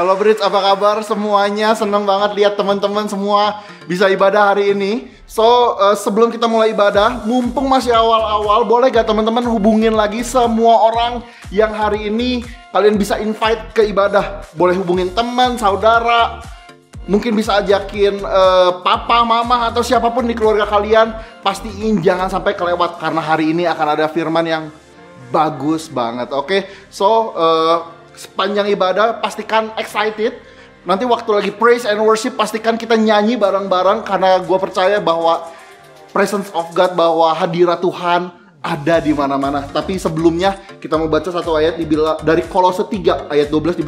Halo Brits, apa kabar semuanya? Seneng banget lihat teman-teman semua bisa ibadah hari ini. So, sebelum kita mulai ibadah, mumpung masih awal-awal, boleh gak teman-teman hubungin lagi semua orang yang hari ini kalian bisa invite ke ibadah. Boleh hubungin teman, saudara, mungkin bisa ajakin papa, mama, atau siapapun di keluarga kalian. Pastiin jangan sampai kelewat, karena hari ini akan ada firman yang bagus banget, oke? So, sepanjang ibadah pastikan excited. Nanti waktu lagi praise and worship pastikan kita nyanyi bareng-bareng, karena gue percaya bahwa presence of God, bahwa hadirat Tuhan ada di mana-mana. Tapi sebelumnya kita mau baca satu ayat dari Kolose 3 ayat 12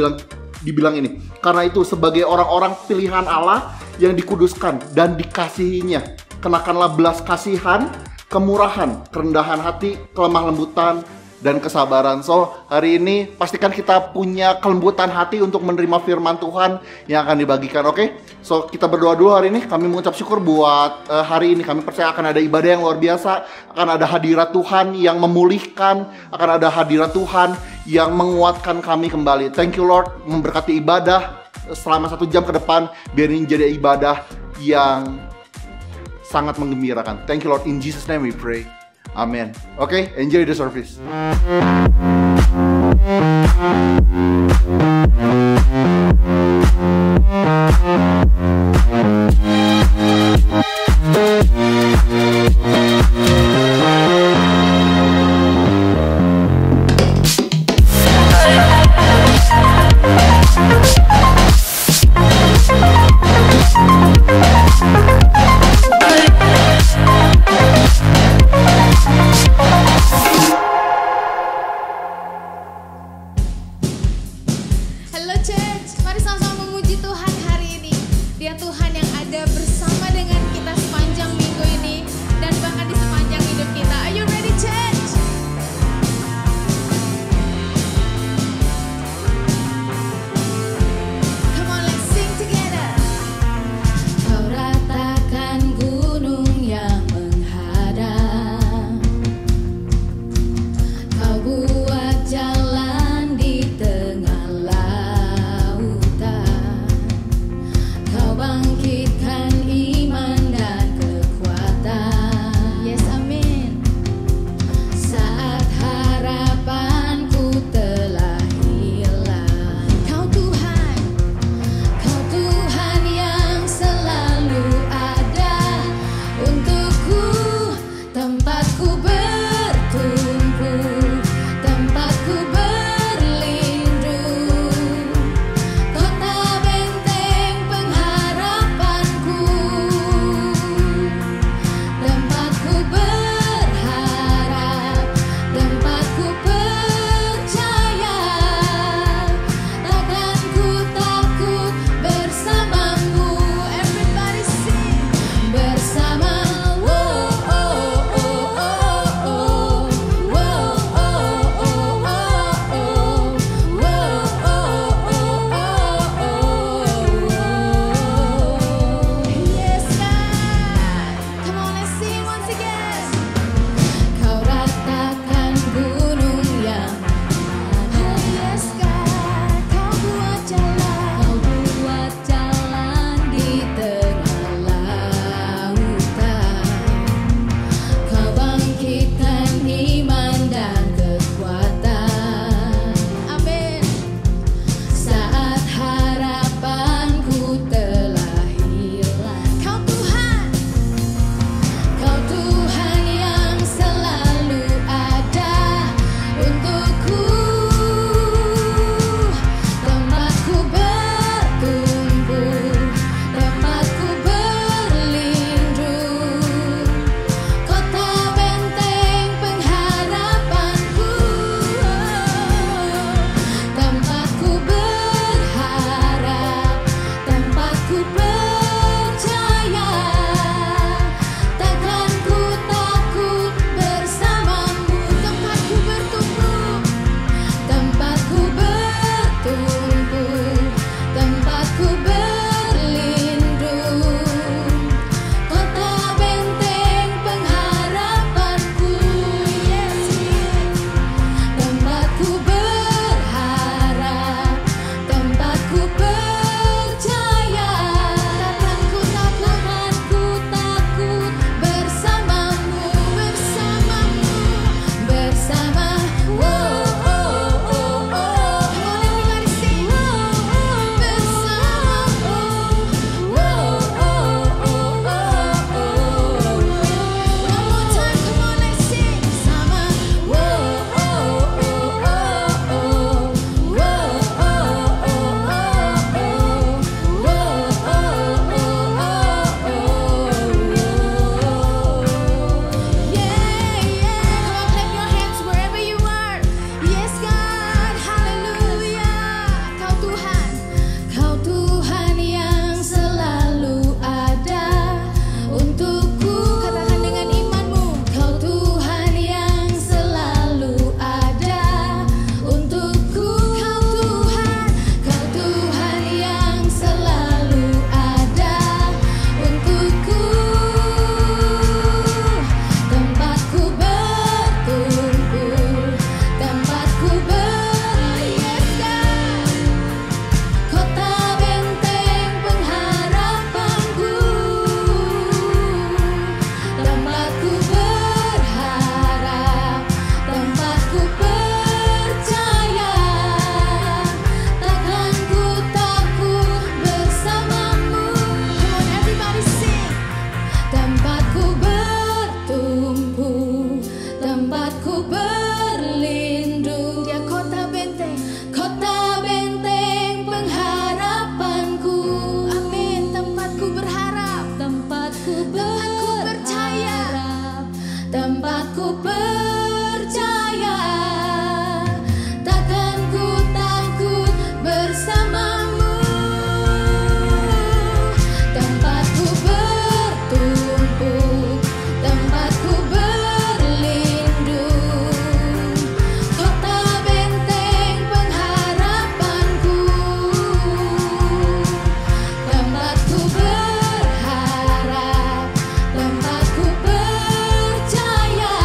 dibilang ini. Karena itu sebagai orang-orang pilihan Allah yang dikuduskan dan dikasihinya, kenakanlah belas kasihan, kemurahan, kerendahan hati, kelemah lembutan, dan kesabaran. So, hari ini pastikan kita punya kelembutan hati untuk menerima firman Tuhan yang akan dibagikan, oke? So, kita berdoa dulu hari ini. Kami mengucap syukur buat hari ini. Kami percaya akan ada ibadah yang luar biasa, akan ada hadirat Tuhan yang memulihkan, akan ada hadirat Tuhan yang menguatkan kami kembali. Thank you Lord, memberkati ibadah selama 1 jam ke depan. Biar ini jadi ibadah yang sangat menggembirakan. Thank you Lord, in Jesus name we pray. Amen. Oke, enjoy the service. Tempatku percaya, takkan ku takut bersamamu. Tempatku bertumpu, tempatku berlindung, kota benteng pengharapanku. Tempatku berharap, tempatku percaya,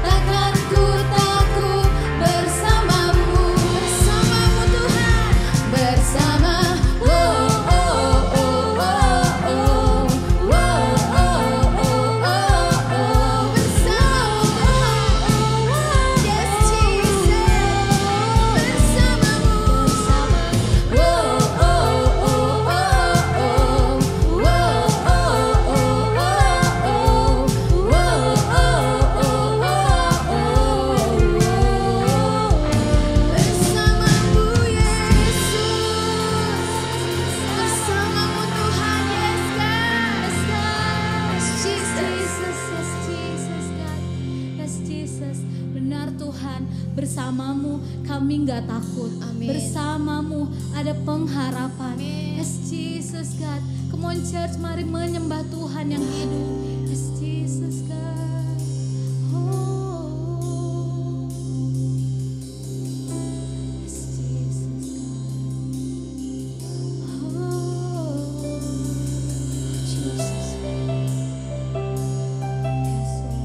takkan ku takut bersamamu. Bersamamu Tuhan, bersama. Bersamamu Yesus, bersamamu Tuhan. Yes God, yes Jesus. Benar Tuhan, bersamamu kami nggak takut. Amin. Bersamamu ada pengharapan. Amin. Yes Jesus God. Come on church, mari menyembah Tuhan yang hidup. Yes Jesus God. Oh. Yes Jesus God. Oh. Jesus. Yes Lord.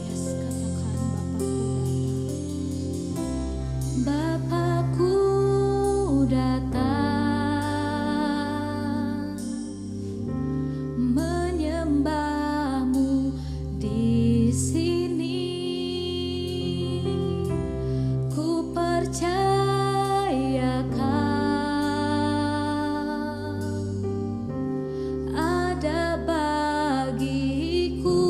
Yes, katakan Bapakku datang menyembahmu di sini. Ku percayakan ada bagiku.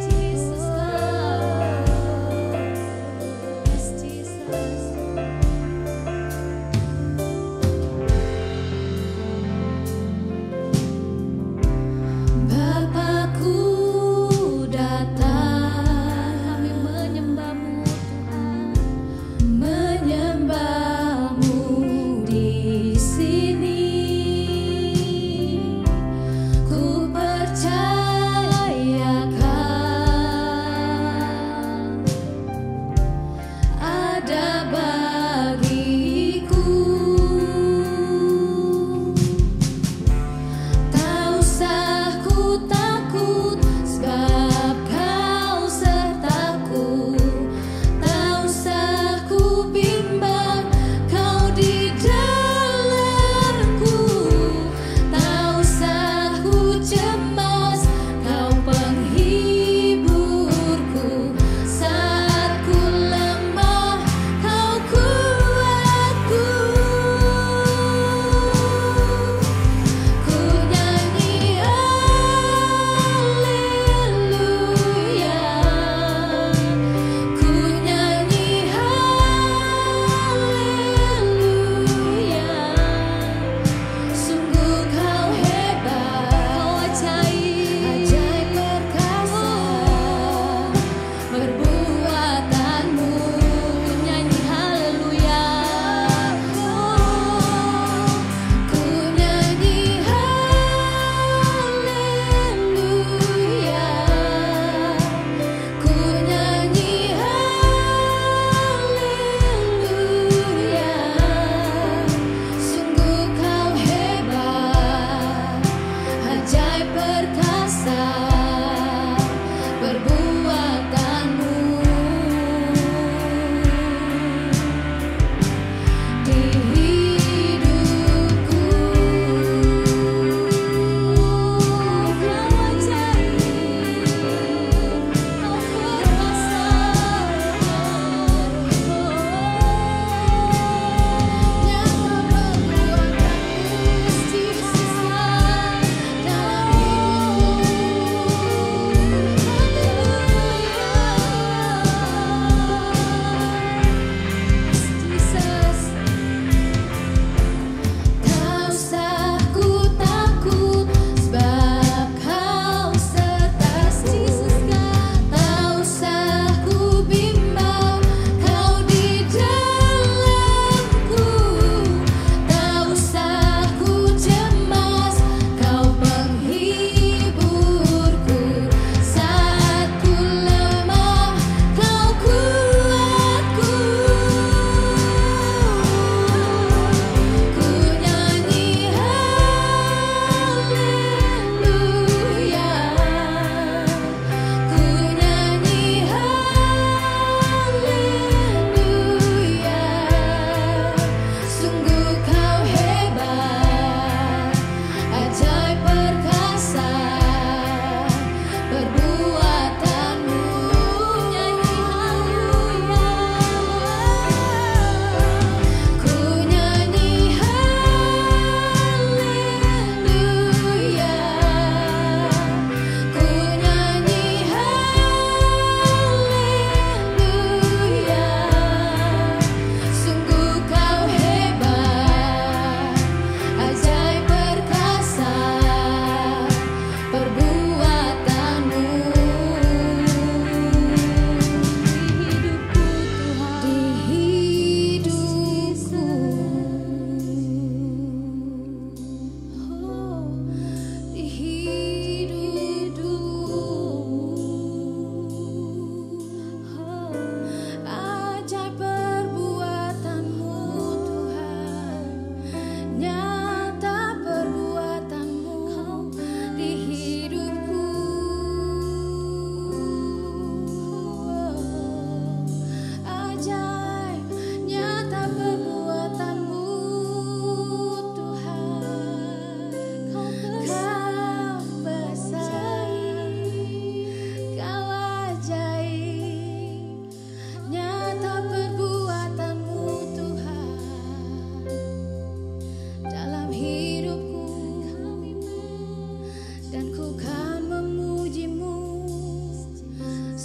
Jesus God, yes Jesus. Bapakku datang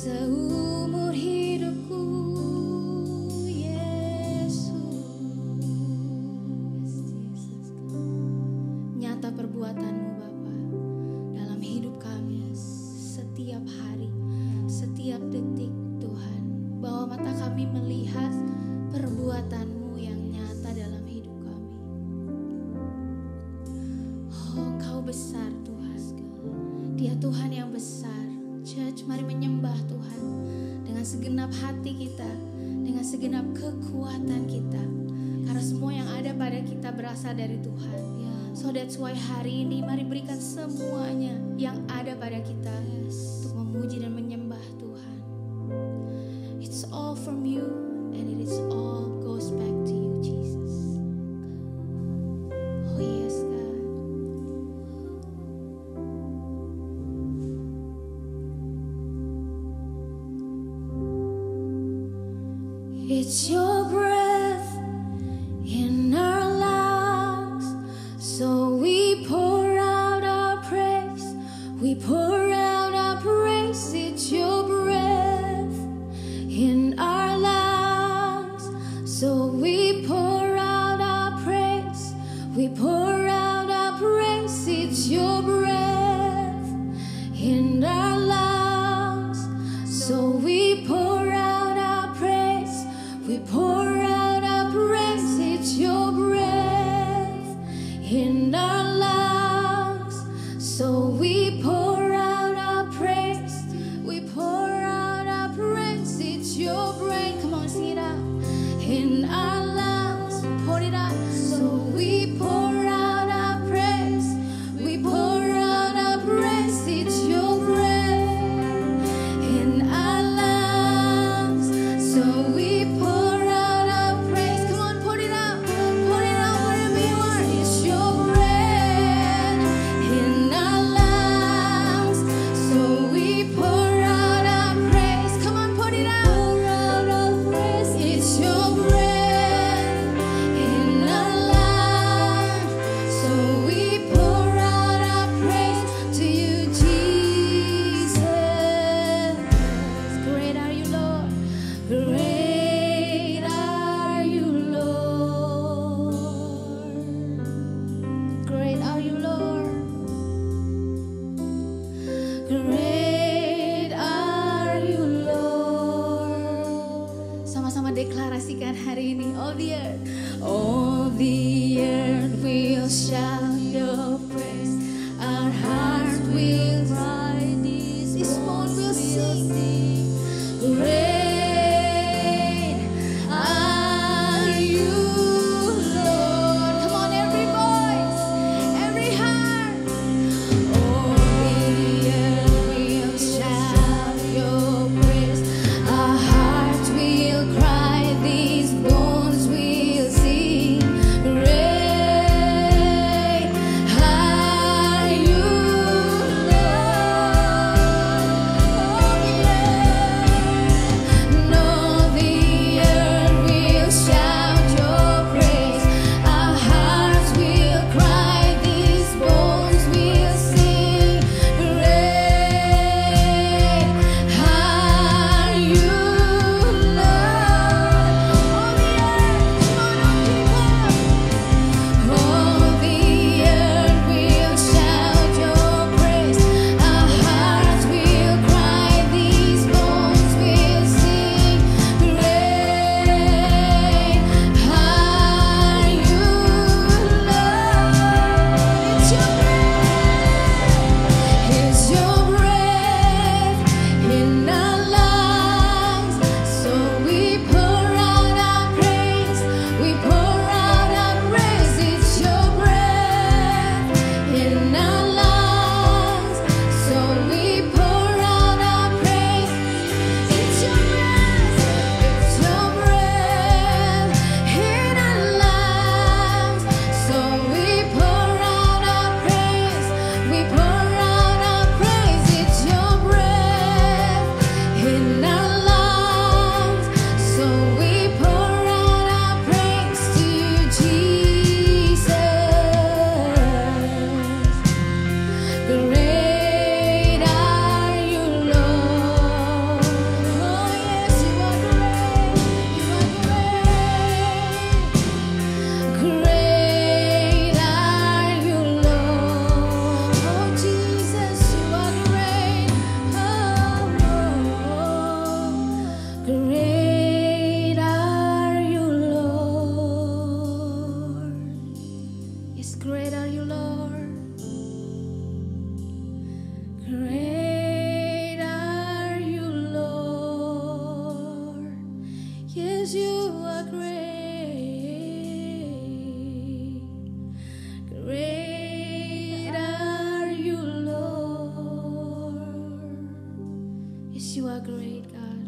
seumur hidupku, Yesus. Nyata perbuatan-Mu Bapa dalam hidup kami setiap hari, setiap detik Tuhan. Bahwa mata kami melihat perbuatan-Mu yang nyata dalam hidup kami. Oh, Engkau besar Tuhan. Dia Tuhan yang besar. Church, mari menyembah Tuhan dengan segenap hati kita, dengan segenap kekuatan kita. Karena semua yang ada pada kita berasal dari Tuhan. So that's why hari ini mari berikan semuanya yang ada pada kita untuk memuji dan menyembah Tuhan. It's all from you and it is all goes back to you, Jesus. Oh yes, God. It's your breath in our lungs, so we pour out our praise. We pour out our praise. It's your breath in our lungs, so we pour out our praise. We pour out our praise. It's your breath in our lungs, so we pour out our praise. We pour out our praise. It's your breath in our lungs, so we pour out our praise. We pour out our praise. It's your breath. Come on, sing it out. In our lungs, pour it out. So we pour out our praise. We pour out our praise. It's your breath in our lungs, so we pour out our praise. Come on, pour it out. Pour it out wherever you are. It's your breath in our lungs, so we pour out our praise. Come on, pour it out. Pour out our praise. It's your breath in our lungs, so we pour out our praise to you, Jesus. Great are you, Lord. Great are you, Lord. Great are you, Lord. Great are you, Lord. Sama-sama deklarasikan hari ini. All the earth will shout your praise. Our heart will cry. This morning will sing. Great are you, Lord. Come on, every voice, every heart. All the earth will shout your praise. Our hearts will cry. These bones will sing. Great are you, Lord. Oh, yeah. Yes, you are great, God.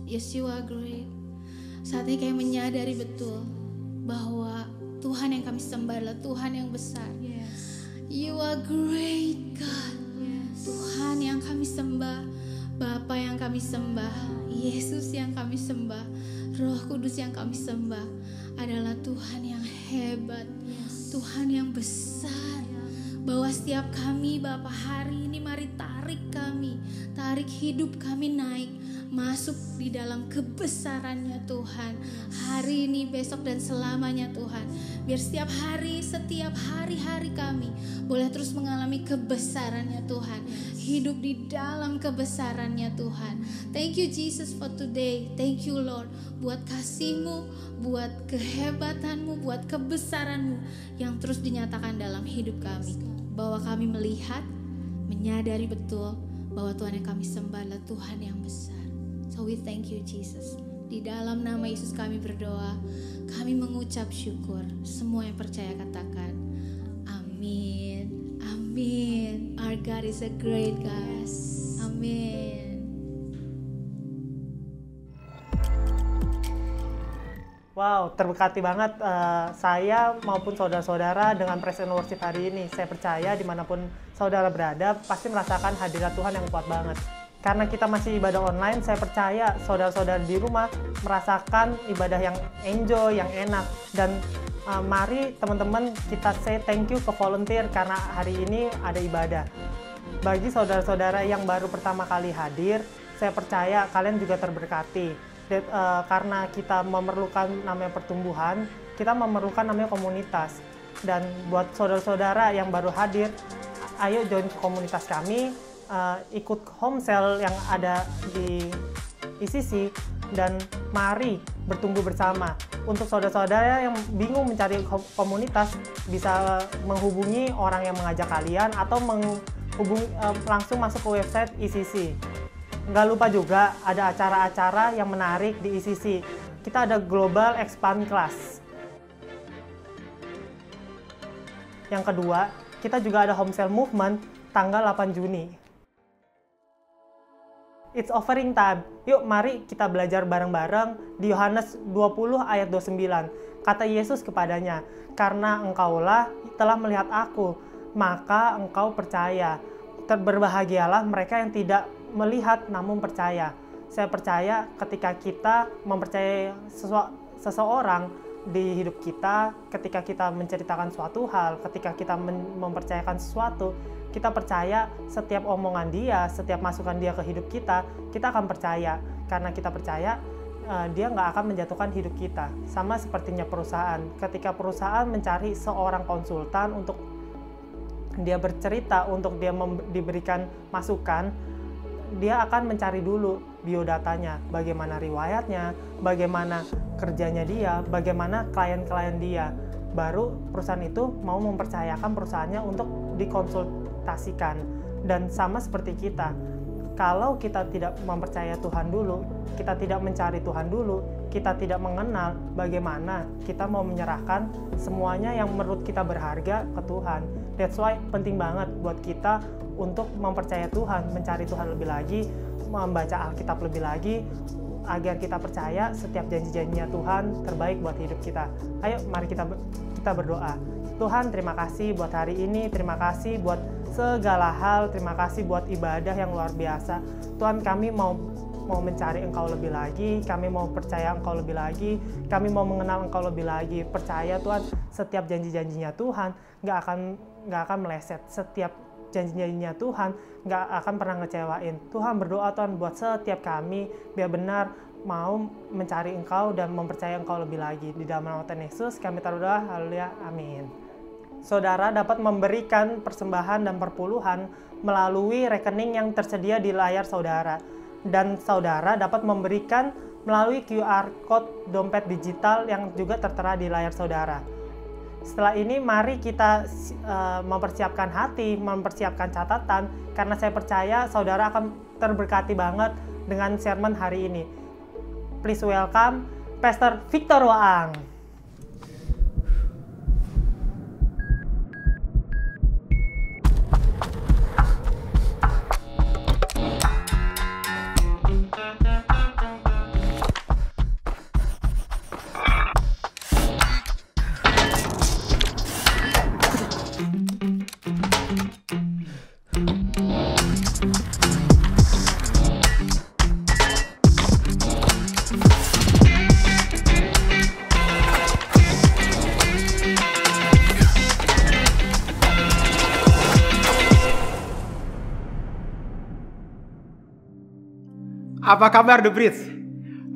Yes, you are great. Saat ini kami menyadari betul bahwa Tuhan yang kami sembah adalah Tuhan yang besar. Yes. You are great, God. Yes. Tuhan yang kami sembah, Bapa yang kami sembah, Yesus yang kami sembah, Roh Kudus yang kami sembah adalah Tuhan yang hebat, Tuhan yang besar. Bahwa setiap kami Bapa hari ini mari tarik hidup kami naik, masuk di dalam kebesarannya Tuhan. Hari ini, besok dan selamanya Tuhan. Biar setiap hari-hari kami boleh terus mengalami kebesarannya Tuhan. Hidup di dalam kebesarannya Tuhan. Thank you Jesus for today. Thank you Lord buat kasih-Mu, buat kehebatan-Mu, buat kebesaran-Mu yang terus dinyatakan dalam hidup kami. Bahwa kami melihat, menyadari betul bahwa Tuhan yang kami sembah adalah Tuhan yang besar. So we thank you Jesus. Di dalam nama Yesus kami berdoa, kami mengucap syukur. Semua yang percaya katakan amin. Amin. Our God is a great God. Amin. Wow, terberkati banget saya maupun saudara-saudara dengan Praise and Worship hari ini. Saya percaya dimanapun saudara berada pasti merasakan hadirat Tuhan yang kuat banget. Karena kita masih ibadah online, saya percaya saudara-saudara di rumah merasakan ibadah yang enjoy, yang enak. Dan mari teman-teman kita say thank you ke volunteer karena hari ini ada ibadah. Bagi saudara-saudara yang baru pertama kali hadir, saya percaya kalian juga terberkati. Karena kita memerlukan namanya pertumbuhan, kita memerlukan namanya komunitas. Dan buat saudara-saudara yang baru hadir, ayo join komunitas kami, ikut home cell yang ada di ICC, dan mari bertumbuh bersama. Untuk saudara-saudara yang bingung mencari komunitas, bisa menghubungi orang yang mengajak kalian atau langsung masuk ke website ICC. Nggak lupa juga ada acara-acara yang menarik di ICC. Kita ada Global Expand Class. Yang kedua, kita juga ada Home Cell Movement tanggal 8 Juni. It's offering time. Yuk mari kita belajar bareng-bareng di Yohanes 20 ayat 29. Kata Yesus kepadanya, "Karena engkaulah telah melihat aku, maka engkau percaya. Berbahagialah mereka yang tidak melihat namun percaya." Saya percaya ketika kita mempercayai seseorang di hidup kita, ketika kita menceritakan suatu hal, ketika kita mempercayakan sesuatu, kita percaya setiap omongan dia, setiap masukan dia ke hidup kita akan percaya. Karena kita percaya, dia nggak akan menjatuhkan hidup kita. Sama sepertinya perusahaan. Ketika perusahaan mencari seorang konsultan untuk dia bercerita, untuk dia diberikan masukan, dia akan mencari dulu biodatanya, bagaimana riwayatnya, bagaimana kerjanya dia, bagaimana klien-klien dia. Baru perusahaan itu mau mempercayakan perusahaannya untuk dikonsultasikan. Dan sama seperti kita, kalau kita tidak mempercaya Tuhan dulu, kita tidak mencari Tuhan dulu, kita tidak mengenal, bagaimana kita mau menyerahkan semuanya yang menurut kita berharga ke Tuhan. That's why penting banget buat kita untuk mempercaya Tuhan, mencari Tuhan lebih lagi, membaca Alkitab lebih lagi, agar kita percaya setiap janji-janjinya Tuhan terbaik buat hidup kita. Ayo mari kita berdoa. Tuhan, terima kasih buat hari ini, terima kasih buat segala hal, terima kasih buat ibadah yang luar biasa. Tuhan, kami mau mencari Engkau lebih lagi, kami mau percaya Engkau lebih lagi, kami mau mengenal Engkau lebih lagi. Percaya Tuhan, setiap janji-janjinya Tuhan nggak akan meleset. Setiap janji-janjinya Tuhan nggak akan pernah ngecewain. Tuhan, berdoa Tuhan buat setiap kami biar benar mau mencari Engkau dan mempercayai Engkau lebih lagi. Di dalam nama Tuhan Yesus kami berdoa, haleluya, amin. Saudara dapat memberikan persembahan dan perpuluhan melalui rekening yang tersedia di layar saudara. Dan saudara dapat memberikan melalui QR Code dompet digital yang juga tertera di layar saudara. Setelah ini mari kita mempersiapkan hati, mempersiapkan catatan, karena saya percaya saudara akan terberkati banget dengan sermon hari ini. Please welcome Pastor Victor Waang. Apa kabar The Bridge?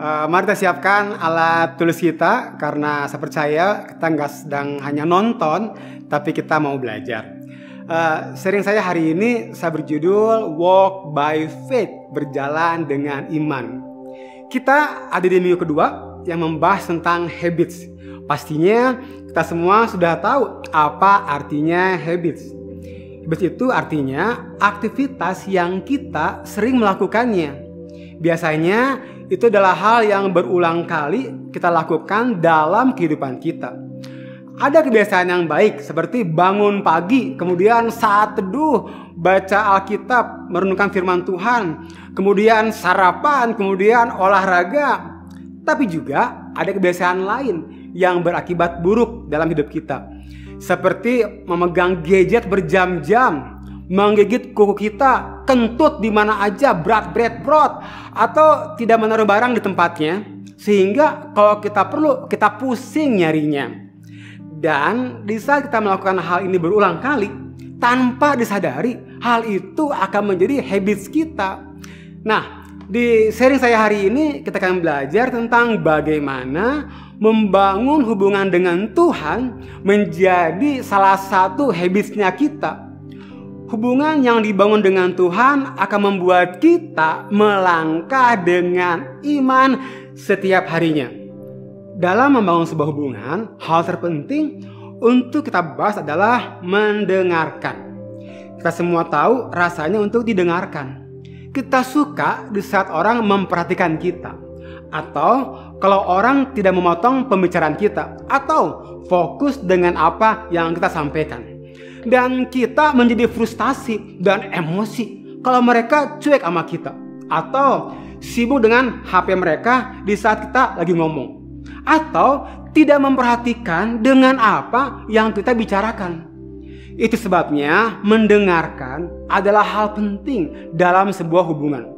Mari kita siapkan alat tulis kita, karena saya percaya kita nggak sedang hanya nonton, tapi kita mau belajar. Sharing saya hari ini saya berjudul Walk by Faith, berjalan dengan iman. Kita ada di minggu kedua yang membahas tentang habits. Pastinya kita semua sudah tahu apa artinya habits. Habits itu artinya aktivitas yang kita sering melakukannya. Biasanya itu adalah hal yang berulang kali kita lakukan dalam kehidupan kita. Ada kebiasaan yang baik seperti bangun pagi, kemudian saat teduh, baca Alkitab, merenungkan firman Tuhan, kemudian sarapan, kemudian olahraga. Tapi juga ada kebiasaan lain yang berakibat buruk dalam hidup kita. Seperti memegang gadget berjam-jam, menggigit kuku kita, kentut di mana aja, brot, atau tidak menaruh barang di tempatnya, sehingga kalau kita perlu kita pusing nyarinya. Dan di saat kita melakukan hal ini berulang kali, tanpa disadari, hal itu akan menjadi habits kita. Nah, di sharing saya hari ini kita akan belajar tentang bagaimana membangun hubungan dengan Tuhan menjadi salah satu habitsnya kita. Hubungan yang dibangun dengan Tuhan akan membuat kita melangkah dengan iman setiap harinya. Dalam membangun sebuah hubungan, hal terpenting untuk kita bahas adalah mendengarkan. Kita semua tahu rasanya untuk didengarkan. Kita suka di saat orang memperhatikan kita, atau kalau orang tidak memotong pembicaraan kita, atau fokus dengan apa yang kita sampaikan. Dan kita menjadi frustasi dan emosi kalau mereka cuek sama kita, atau sibuk dengan HP mereka di saat kita lagi ngomong, atau tidak memperhatikan dengan apa yang kita bicarakan. Itu sebabnya mendengarkan adalah hal penting dalam sebuah hubungan.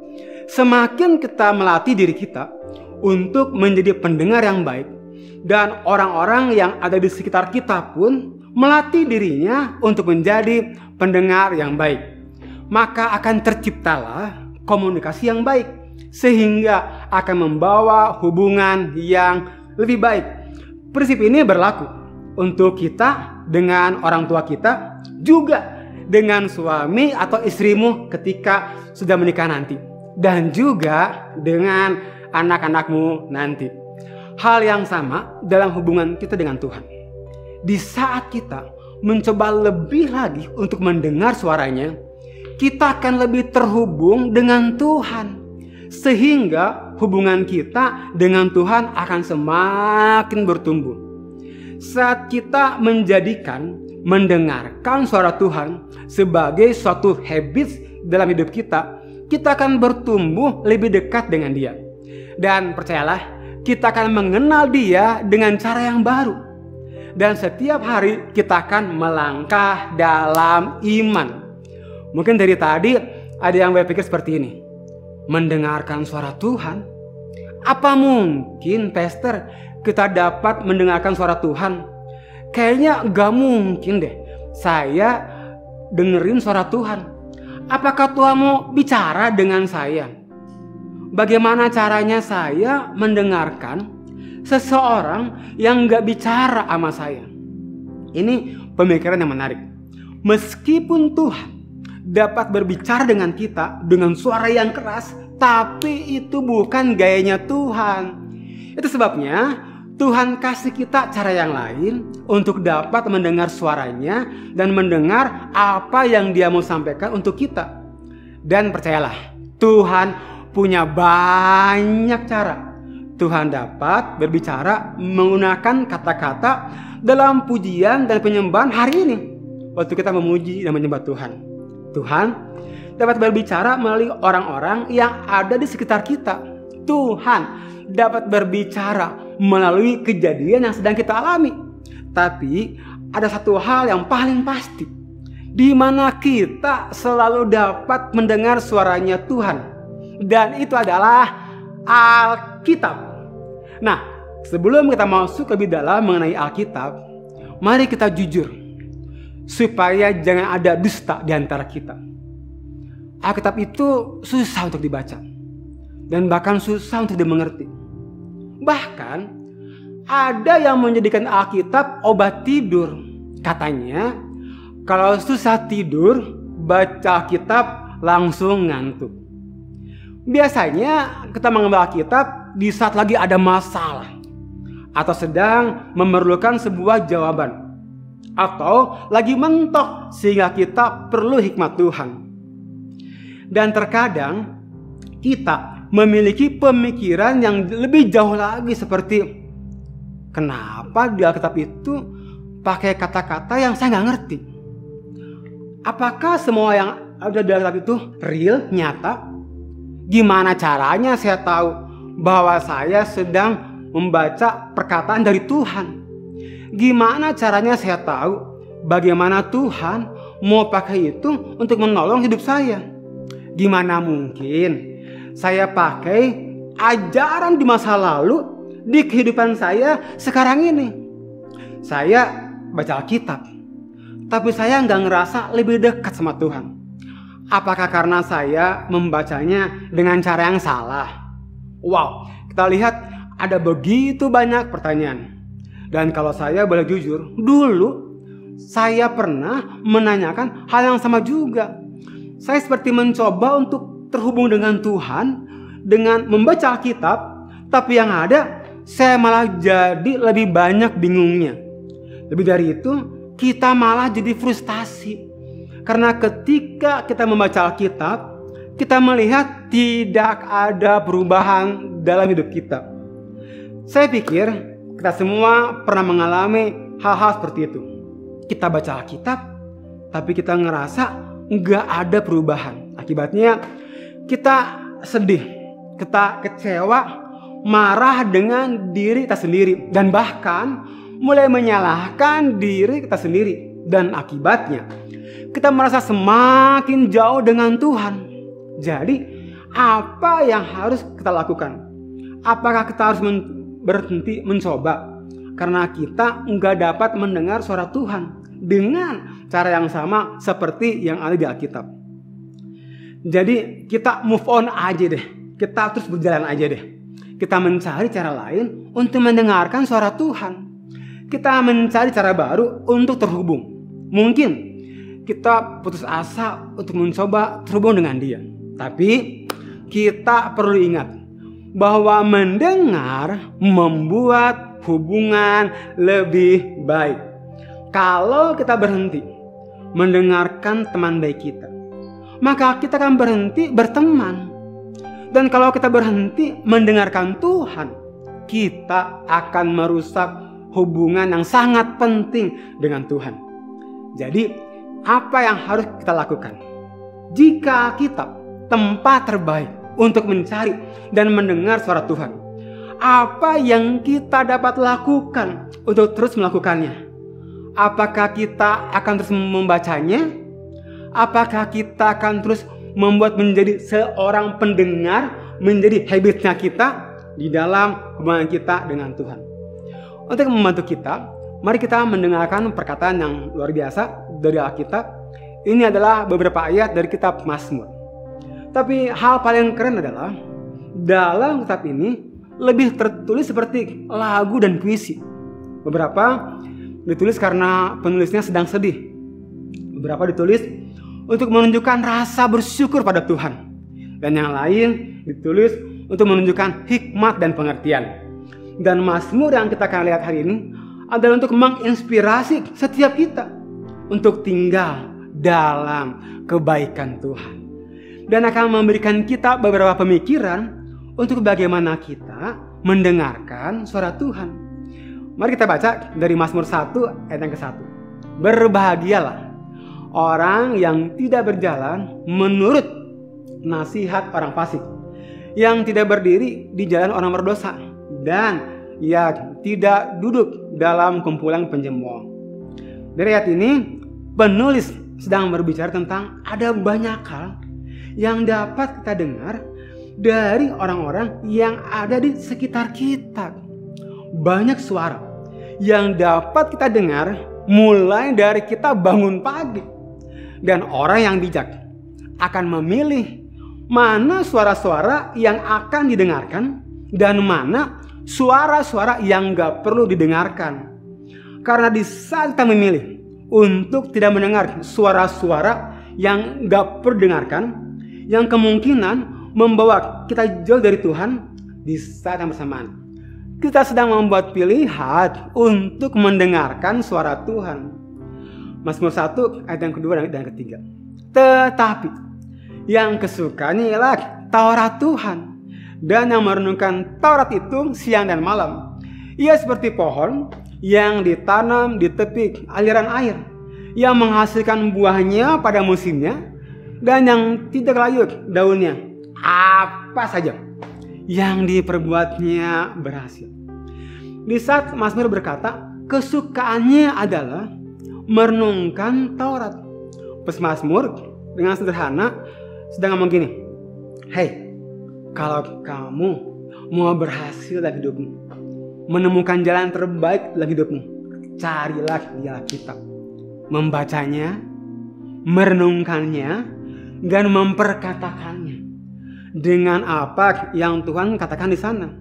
Semakin kita melatih diri kita untuk menjadi pendengar yang baik, dan orang-orang yang ada di sekitar kita pun melatih dirinya untuk menjadi pendengar yang baik, maka akan terciptalah komunikasi yang baik, sehingga akan membawa hubungan yang lebih baik. Prinsip ini berlaku untuk kita dengan orang tua kita, juga dengan suami atau istrimu ketika sudah menikah nanti, dan juga dengan anak-anakmu nanti. Hal yang sama dalam hubungan kita dengan Tuhan. Di saat kita mencoba lebih lagi untuk mendengar suaranya, kita akan lebih terhubung dengan Tuhan, sehingga hubungan kita dengan Tuhan akan semakin bertumbuh. Saat kita menjadikan mendengarkan suara Tuhan sebagai suatu habits dalam hidup kita, kita akan bertumbuh lebih dekat dengan Dia. Dan percayalah, kita akan mengenal Dia dengan cara yang baru. Dan setiap hari kita akan melangkah dalam iman. Mungkin dari tadi ada yang berpikir seperti ini, mendengarkan suara Tuhan? Apa mungkin, Pastor, kita dapat mendengarkan suara Tuhan? Kayaknya gak mungkin deh saya dengerin suara Tuhan. Apakah Tuhan mau bicara dengan saya? Bagaimana caranya saya mendengarkan seseorang yang gak bicara sama saya? Ini pemikiran yang menarik. Meskipun Tuhan dapat berbicara dengan kita dengan suara yang keras, tapi itu bukan gayanya Tuhan. Itu sebabnya Tuhan kasih kita cara yang lain untuk dapat mendengar suaranya dan mendengar apa yang Dia mau sampaikan untuk kita. Dan percayalah, Tuhan punya banyak cara. Tuhan dapat berbicara menggunakan kata-kata dalam pujian dan penyembahan hari ini, waktu kita memuji dan menyembah Tuhan. Tuhan dapat berbicara melalui orang-orang yang ada di sekitar kita. Tuhan dapat berbicara melalui kejadian yang sedang kita alami. Tapi ada satu hal yang paling pasti, di mana kita selalu dapat mendengar suaranya Tuhan, dan itu adalah Alkitab. Nah, sebelum kita masuk lebih dalam mengenai Alkitab, mari kita jujur supaya jangan ada dusta di antara kita. Alkitab itu susah untuk dibaca. dan bahkan susah untuk dimengerti. Bahkan ada yang menjadikan Alkitab obat tidur. Katanya kalau susah tidur, baca Alkitab langsung ngantuk. Biasanya kita mengambil Alkitab di saat lagi ada masalah atau sedang memerlukan sebuah jawaban, atau lagi mentok sehingga kita perlu hikmat Tuhan. Dan terkadang kita memiliki pemikiran yang lebih jauh lagi, seperti kenapa di Alkitab itu pakai kata-kata yang saya nggak ngerti? Apakah semua yang ada di Alkitab itu real, nyata? Gimana caranya saya tahu bahwa saya sedang membaca perkataan dari Tuhan? Gimana caranya saya tahu bagaimana Tuhan mau pakai itu untuk menolong hidup saya? Gimana mungkin saya pakai ajaran di masa lalu di kehidupan saya sekarang ini? Saya baca Alkitab, tapi saya nggak ngerasa lebih dekat sama Tuhan. Apakah karena saya membacanya dengan cara yang salah? Wow, kita lihat ada begitu banyak pertanyaan. Dan kalau saya boleh jujur, dulu saya pernah menanyakan hal yang sama juga. Saya seperti mencoba untuk terhubung dengan Tuhan dengan membaca Alkitab, tapi yang ada saya malah jadi lebih banyak bingungnya. Lebih dari itu, kita malah jadi frustasi. Karena ketika kita membaca Alkitab, kita melihat tidak ada perubahan dalam hidup kita. Saya pikir kita semua pernah mengalami hal-hal seperti itu. Kita baca Alkitab, tapi kita ngerasa nggak ada perubahan. Akibatnya kita sedih, kita kecewa, marah dengan diri kita sendiri, dan bahkan mulai menyalahkan diri kita sendiri. Dan akibatnya kita merasa semakin jauh dengan Tuhan. Jadi apa yang harus kita lakukan? Apakah kita harus berhenti mencoba karena kita nggak dapat mendengar suara Tuhan dengan cara yang sama seperti yang ada di Alkitab? Jadi kita move on aja deh, kita terus berjalan aja deh. Kita mencari cara lain untuk mendengarkan suara Tuhan. Kita mencari cara baru untuk terhubung. Mungkin kita putus asa untuk mencoba terhubung dengan Dia. Tapi kita perlu ingat bahwa mendengar membuat hubungan lebih baik. Kalau kita berhenti mendengarkan teman baik kita, maka kita akan berhenti berteman. Dan kalau kita berhenti mendengarkan Tuhan, kita akan merusak hubungan yang sangat penting dengan Tuhan. Jadi, apa yang harus kita lakukan? Jika Alkitab tempat terbaik untuk mencari dan mendengar suara Tuhan, apa yang kita dapat lakukan untuk terus melakukannya? Apakah kita akan terus membacanya? Apakah kita akan terus membuat menjadi seorang pendengar, menjadi habitnya kita di dalam hubungan kita dengan Tuhan? Untuk membantu kita, mari kita mendengarkan perkataan yang luar biasa dari Alkitab. Ini adalah beberapa ayat dari kitab Mazmur. Tapi hal paling keren adalah dalam kitab ini lebih tertulis seperti lagu dan puisi. Beberapa ditulis karena penulisnya sedang sedih. Beberapa ditulis untuk menunjukkan rasa bersyukur pada Tuhan. Dan yang lain ditulis untuk menunjukkan hikmat dan pengertian. Dan Mazmur yang kita akan lihat hari ini adalah untuk menginspirasi setiap kita untuk tinggal dalam kebaikan Tuhan. Dan akan memberikan kita beberapa pemikiran untuk bagaimana kita mendengarkan suara Tuhan. Mari kita baca dari Mazmur 1 ayat yang ke-1. Berbahagialah orang yang tidak berjalan menurut nasihat orang fasik, yang tidak berdiri di jalan orang berdosa, dan yang tidak duduk dalam kumpulan penjemur. Dari ayat ini penulis sedang berbicara tentang ada banyak hal yang dapat kita dengar dari orang-orang yang ada di sekitar kita. Banyak suara yang dapat kita dengar mulai dari kita bangun pagi. Dan orang yang bijak akan memilih mana suara-suara yang akan didengarkan dan mana suara-suara yang gak perlu didengarkan. Karena di saat kita memilih untuk tidak mendengar suara-suara yang gak perlu didengarkan, yang kemungkinan membawa kita jauh dari Tuhan, di saat yang bersamaan kita sedang membuat pilihan untuk mendengarkan suara Tuhan. Mazmur 1 ayat yang kedua dan ketiga. Tetapi yang kesukanya ialah Taurat Tuhan, dan yang merenungkan Taurat itu siang dan malam. Ia seperti pohon yang ditanam di tepi aliran air, yang menghasilkan buahnya pada musimnya, dan yang tidak layu daunnya. Apa saja yang diperbuatnya berhasil. Di saat Mazmur berkata kesukaannya adalah merenungkan Taurat, Mazmur dengan sederhana sedang ngomong gini, hey, kalau kamu mau berhasil dalam hidupmu, menemukan jalan terbaik dalam hidupmu, carilah di Alkitab, membacanya, merenungkannya, dan memperkatakannya dengan apa yang Tuhan katakan di sana.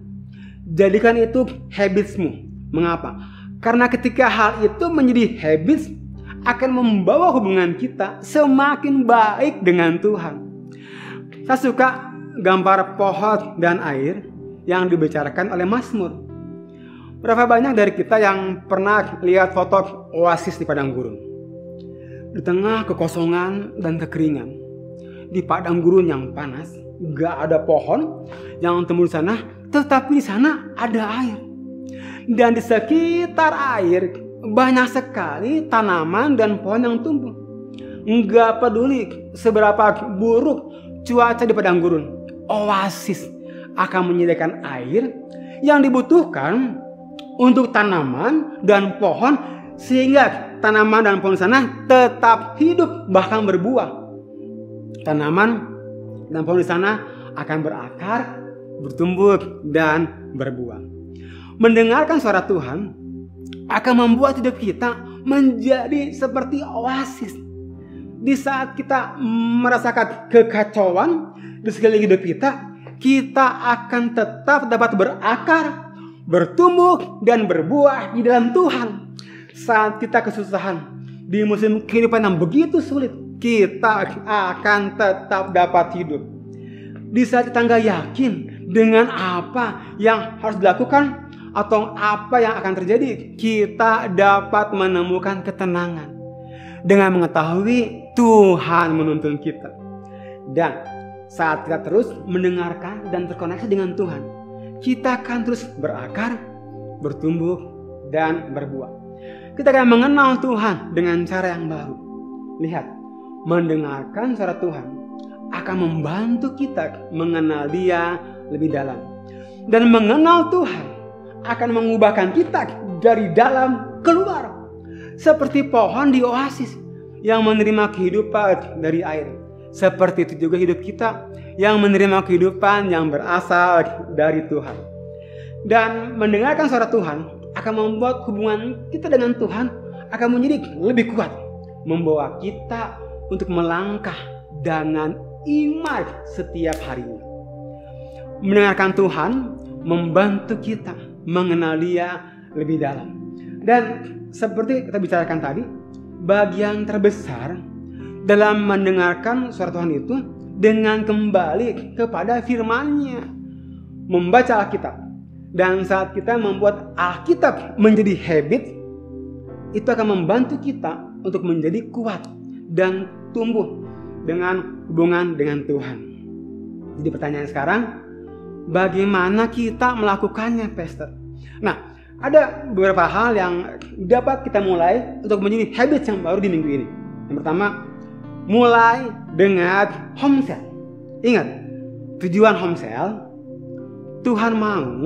Jadikan itu habitsmu. Mengapa? Karena ketika hal itu menjadi habits, akan membawa hubungan kita semakin baik dengan Tuhan. Saya suka gambar pohon dan air yang dibicarakan oleh Mazmur. Berapa banyak dari kita yang pernah lihat foto oasis di padang gurun? Di tengah kekosongan dan kekeringan, di padang gurun yang panas, gak ada pohon yang tumbuh di sana, tetapi di sana ada air. Dan di sekitar air banyak sekali tanaman dan pohon yang tumbuh. Gak peduli seberapa buruk cuaca di padang gurun, oasis akan menyediakan air yang dibutuhkan untuk tanaman dan pohon, sehingga tanaman dan pohon sana tetap hidup bahkan berbuah. Tanaman dan pohon di sana akan berakar, bertumbuh dan berbuah. Mendengarkan suara Tuhan akan membuat hidup kita menjadi seperti oasis. Di saat kita merasakan kekacauan di sekeliling hidup kita, kita akan tetap dapat berakar, bertumbuh dan berbuah di dalam Tuhan. Saat kita kesusahan di musim kehidupan yang begitu sulit, kita akan tetap dapat hidup. Di saat kita nggak yakin dengan apa yang harus dilakukan atau apa yang akan terjadi, kita dapat menemukan ketenangan dengan mengetahui Tuhan menuntun kita. Dan saat kita terus mendengarkan dan terkoneksi dengan Tuhan, kita akan terus berakar, bertumbuh, dan berbuah. Kita akan mengenal Tuhan dengan cara yang baru. Lihat, mendengarkan suara Tuhan akan membantu kita mengenal Dia lebih dalam. Dan mengenal Tuhan akan mengubahkan kita dari dalam keluar. Seperti pohon di oasis yang menerima kehidupan dari air. Seperti itu juga hidup kita yang menerima kehidupan yang berasal dari Tuhan. Dan mendengarkan suara Tuhan akan membuat hubungan kita dengan Tuhan akan menjadi lebih kuat. Membawa kita untuk melangkah dengan iman setiap harinya. Mendengarkan Tuhan membantu kita mengenal Dia lebih dalam. Dan seperti kita bicarakan tadi, bagian terbesar dalam mendengarkan suara Tuhan itu dengan kembali kepada firman-Nya, membaca Alkitab. Dan saat kita membuat Alkitab menjadi habit, itu akan membantu kita untuk menjadi kuat dan tumbuh dengan hubungan dengan Tuhan. Jadi pertanyaan sekarang, bagaimana kita melakukannya, Pastor? Nah, ada beberapa hal yang dapat kita mulai untuk menjadi habit yang baru di minggu ini. Yang pertama, mulai dengan homesel. Ingat, tujuan homesel, Tuhan mau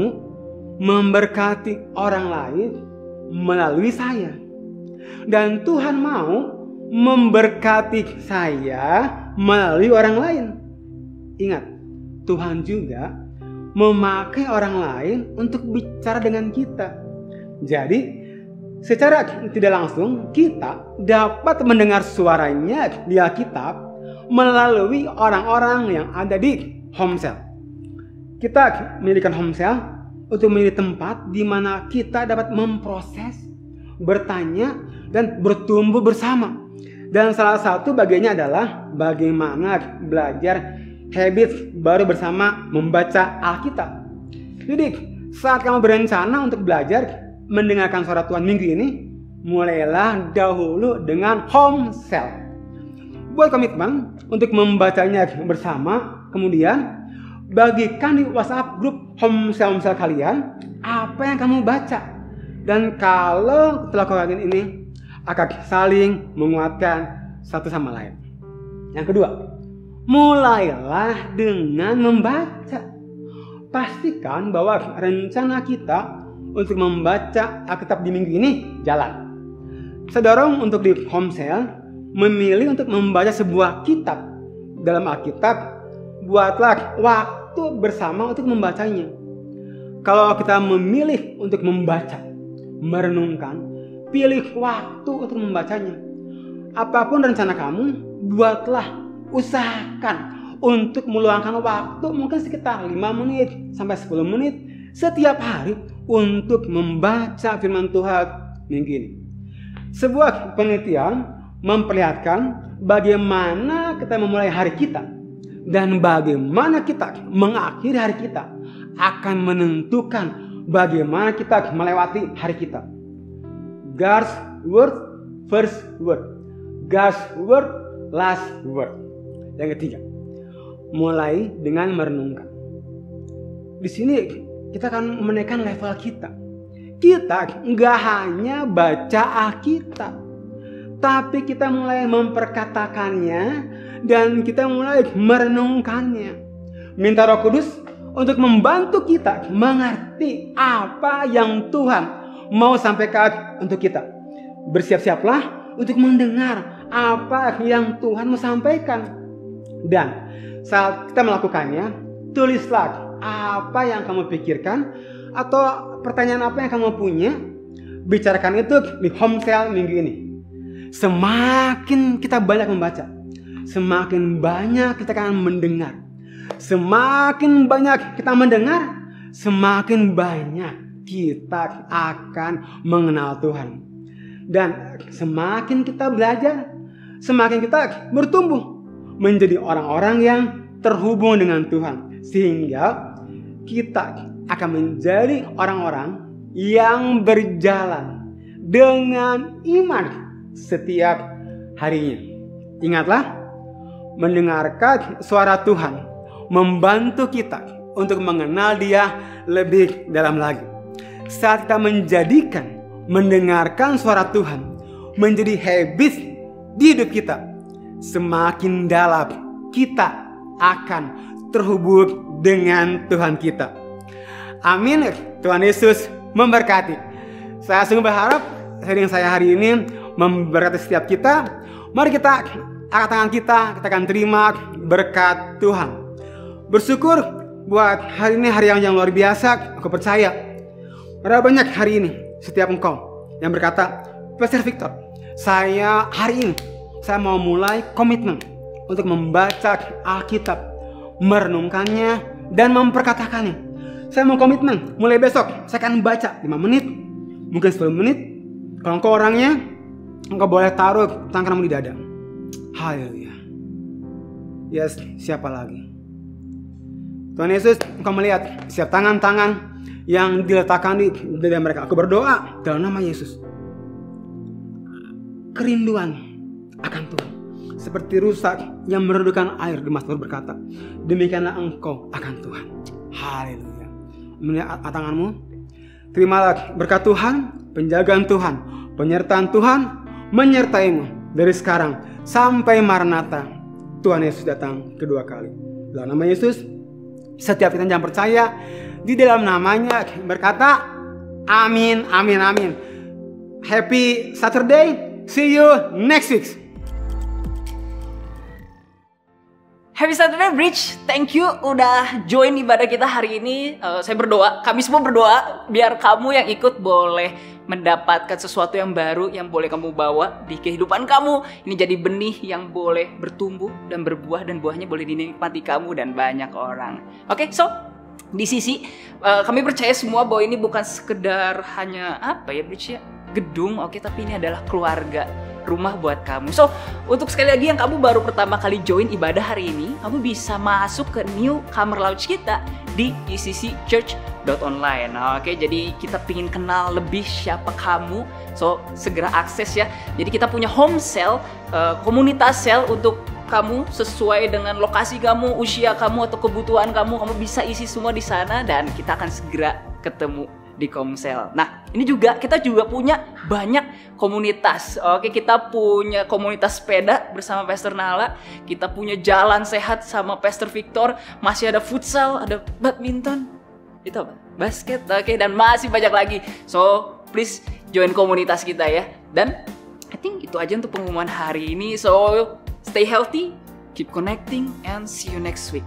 memberkati orang lain melalui saya. Dan Tuhan mau memberkati saya melalui orang lain. Ingat, Tuhan juga memakai orang lain untuk bicara dengan kita. Jadi, secara tidak langsung kita dapat mendengar suaranya di Alkitab melalui orang-orang yang ada di home cell. Kita mendirikan home cell untuk menjadi tempat di mana kita dapat memproses, bertanya, dan bertumbuh bersama. Dan salah satu bagiannya adalah bagaimana belajar habit baru bersama membaca Alkitab. Jadi saat kamu berencana untuk belajar mendengarkan suara Tuhan minggu ini, mulailah dahulu dengan home cell. Buat komitmen untuk membacanya bersama, kemudian bagikan di WhatsApp grup home cell kalian apa yang kamu baca. Dan kalau setelah kalian ini akan saling menguatkan satu sama lain. Yang kedua, mulailah dengan membaca. Pastikan bahwa rencana kita untuk membaca Alkitab di minggu ini jalan. Saya dorong untuk di home cell memilih untuk membaca sebuah kitab dalam Alkitab. Buatlah waktu bersama untuk membacanya. Kalau kita memilih untuk membaca, merenungkan, pilih waktu untuk membacanya. Apapun rencana kamu, usahakan untuk meluangkan waktu mungkin sekitar 5 menit sampai 10 menit setiap hari untuk membaca firman Tuhan minggu ini. Sebuah penelitian memperlihatkan bagaimana kita memulai hari kita dan bagaimana kita mengakhiri hari kita akan menentukan bagaimana kita melewati hari kita. God's word, first word. God's word, last word. Yang ketiga, mulai dengan merenungkan. Di sini kita akan menaikkan level kita. Kita nggak hanya baca Alkitab, tapi kita mulai memperkatakannya dan kita mulai merenungkannya. Minta Roh Kudus untuk membantu kita mengerti apa yang Tuhan mau sampaikan untuk kita. Bersiap-siaplah untuk mendengar apa yang Tuhan mau sampaikan. Dan saat kita melakukannya, tulislah apa yang kamu pikirkan atau pertanyaan apa yang kamu punya. Bicarakan itu di home cell minggu ini. Semakin kita banyak membaca, semakin banyak kita akan mendengar. Semakin banyak kita mendengar, semakin banyak kita akan mengenal Tuhan. Dan semakin kita belajar, semakin kita bertumbuh menjadi orang-orang yang terhubung dengan Tuhan. Sehingga kita akan menjadi orang-orang yang berjalan dengan iman setiap harinya. Ingatlah, mendengarkan suara Tuhan membantu kita untuk mengenal Dia lebih dalam lagi. Saat kita menjadikan mendengarkan suara Tuhan menjadi habit di hidup kita, semakin dalam kita akan terhubung dengan Tuhan kita. Amin. Tuhan Yesus memberkati. Saya sungguh berharap sharing saya hari ini memberkati setiap kita. Mari kita angkat tangan kita akan terima berkat Tuhan. Bersyukur buat hari ini, hari yang luar biasa. Aku percaya ada banyak hari ini setiap engkau yang berkata, Pastor Victor, saya hari ini saya mau mulai komitmen untuk membaca Alkitab, merenungkannya dan memperkatakannya. Saya mau komitmen mulai besok saya akan baca 5 menit, mungkin 10 menit. Kalau engkau orangnya, engkau boleh taruh tangan kamu di dada. Haleluya. Yes, siapa lagi? Tuhan Yesus, engkau melihat setiap tangan-tangan yang diletakkan di dada mereka. Aku berdoa dalam nama Yesus. Kerinduan akan Tuhan seperti rusa yang merindukan air. Di Mazmur berkata, demikianlah engkau akan Tuhan. Haleluya. Melihat tanganmu, terimalah berkat Tuhan, penjagaan Tuhan, penyertaan Tuhan menyertaimu dari sekarang sampai Maranatha, Tuhan Yesus datang kedua kali. Dalam nama Yesus, setiap kita yang percaya di dalam namanya berkata, amin, amin, amin. Happy Saturday. See you next week. Happy Saturday Bridge, thank you udah join ibadah kita hari ini. Saya berdoa, kami semua berdoa biar kamu yang ikut boleh mendapatkan sesuatu yang baru yang boleh kamu bawa di kehidupan kamu. Ini jadi benih yang boleh bertumbuh dan berbuah, dan buahnya boleh dinikmati kamu dan banyak orang. Oke, so di sisi kami percaya semua bahwa ini bukan sekedar hanya apa ya Bridge ya, gedung, oke, tapi ini adalah keluarga, rumah buat kamu. So, untuk sekali lagi yang kamu baru pertama kali join ibadah hari ini, kamu bisa masuk ke newcomer lounge kita di ECCchurch.online. Oke, jadi kita pingin kenal lebih siapa kamu. So, segera akses ya. Jadi kita punya home cell, komunitas cell untuk kamu sesuai dengan lokasi kamu, usia kamu atau kebutuhan kamu. Kamu bisa isi semua di sana dan kita akan segera ketemu di Komsel. Nah, ini juga kita juga punya banyak komunitas. Oke, kita punya komunitas sepeda bersama Pastor Nala, kita punya jalan sehat sama Pastor Victor, masih ada futsal, ada badminton, itu apa? Basket, oke, dan masih banyak lagi. So, please join komunitas kita ya. Dan I think itu aja untuk pengumuman hari ini. So, stay healthy, keep connecting, and see you next week.